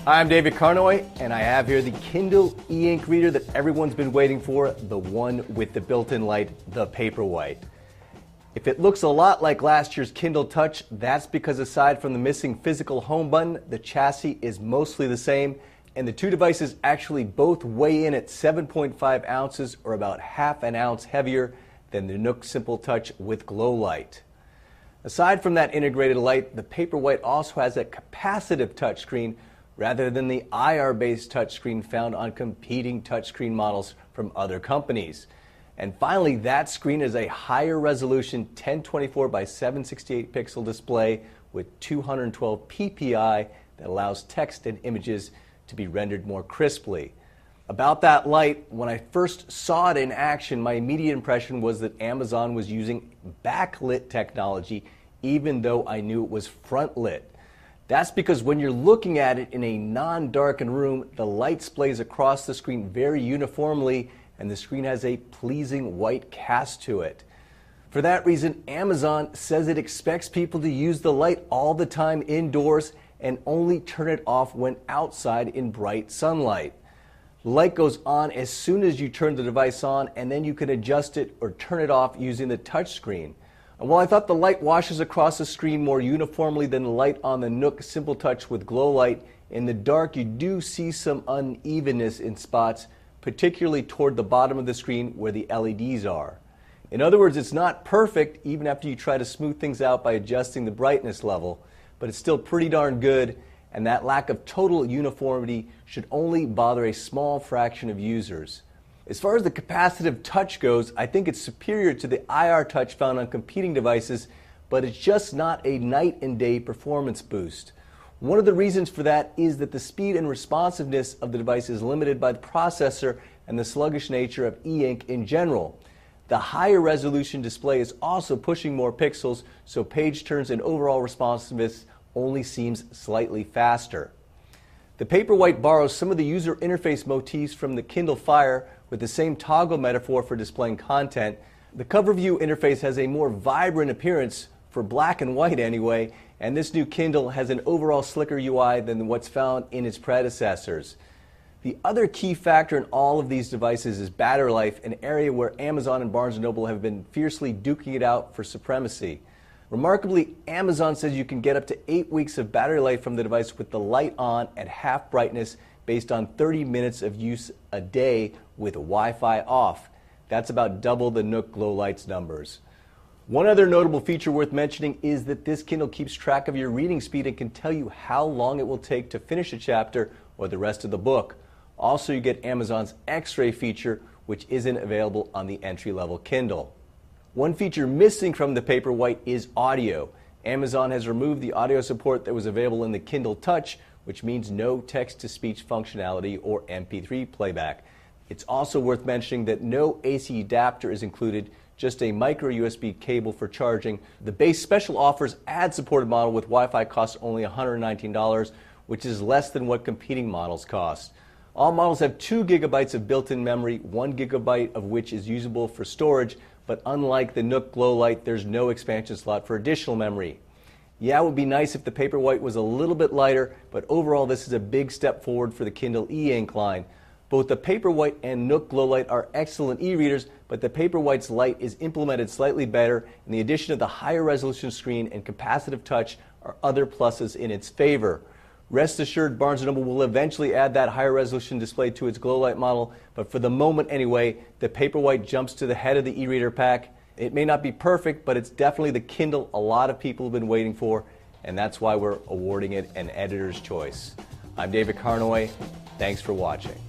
I'm David Carnoy, and I have here the Kindle e-ink reader that everyone's been waiting for, the one with the built-in light, the Paperwhite. If it looks a lot like last year's Kindle Touch, that's because aside from the missing physical home button, the chassis is mostly the same, and the two devices actually both weigh in at 7.5 ounces, or about half an ounce heavier than the Nook Simple Touch with Glow Light. Aside from that integrated light, the Paperwhite also has a capacitive touchscreen rather than the IR-based touchscreen found on competing touchscreen models from other companies. And finally, that screen is a higher resolution 1024 by 768 pixel display with 212 ppi that allows text and images to be rendered more crisply. About that light, when I first saw it in action, my immediate impression was that Amazon was using backlit technology, even though I knew it was front lit. That's because when you're looking at it in a non-darkened room, the light splays across the screen very uniformly, and the screen has a pleasing white cast to it. For that reason, Amazon says it expects people to use the light all the time indoors and only turn it off when outside in bright sunlight. The light goes on as soon as you turn the device on, and then you can adjust it or turn it off using the touch screen. And while I thought the light washes across the screen more uniformly than the light on the Nook Simple Touch with Glow Light, in the dark you do see some unevenness in spots, particularly toward the bottom of the screen where the LEDs are. In other words, it's not perfect even after you try to smooth things out by adjusting the brightness level, but it's still pretty darn good, and that lack of total uniformity should only bother a small fraction of users. As far as the capacitive touch goes, I think it's superior to the IR touch found on competing devices, but it's just not a night and day performance boost. One of the reasons for that is that the speed and responsiveness of the device is limited by the processor and the sluggish nature of e-ink in general. The higher resolution display is also pushing more pixels, so page turns and overall responsiveness only seems slightly faster. The Paperwhite borrows some of the user interface motifs from the Kindle Fire with the same toggle metaphor for displaying content. The cover view interface has a more vibrant appearance, for black and white anyway, and this new Kindle has an overall slicker UI than what's found in its predecessors. The other key factor in all of these devices is battery life, an area where Amazon and Barnes & Noble have been fiercely duking it out for supremacy. Remarkably, Amazon says you can get up to 8 weeks of battery life from the device with the light on at half brightness based on 30 minutes of use a day with Wi-Fi off. That's about double the Nook Glow Light's numbers. One other notable feature worth mentioning is that this Kindle keeps track of your reading speed and can tell you how long it will take to finish a chapter or the rest of the book. Also, you get Amazon's X-ray feature, which isn't available on the entry-level Kindle. One feature missing from the Paperwhite is audio. Amazon has removed the audio support that was available in the Kindle Touch, which means no text-to-speech functionality or MP3 playback. It's also worth mentioning that no AC adapter is included, just a micro USB cable for charging. The base special offers ad-supported model with Wi-Fi costs only $119, which is less than what competing models cost. All models have 2 gigabytes of built-in memory, 1 gigabyte of which is usable for storage, but unlike the Nook Glow Light, there's no expansion slot for additional memory. Yeah, it would be nice if the Paperwhite was a little bit lighter, but overall this is a big step forward for the Kindle e-ink line. Both the Paperwhite and Nook Glow Light are excellent e-readers, but the Paperwhite's light is implemented slightly better, and the addition of the higher resolution screen and capacitive touch are other pluses in its favor. Rest assured, Barnes & Noble will eventually add that higher resolution display to its Glow Light model, but for the moment anyway, the Paperwhite jumps to the head of the e-reader pack. It may not be perfect, but it's definitely the Kindle a lot of people have been waiting for, and that's why we're awarding it an editor's choice. I'm David Carnoy. Thanks for watching.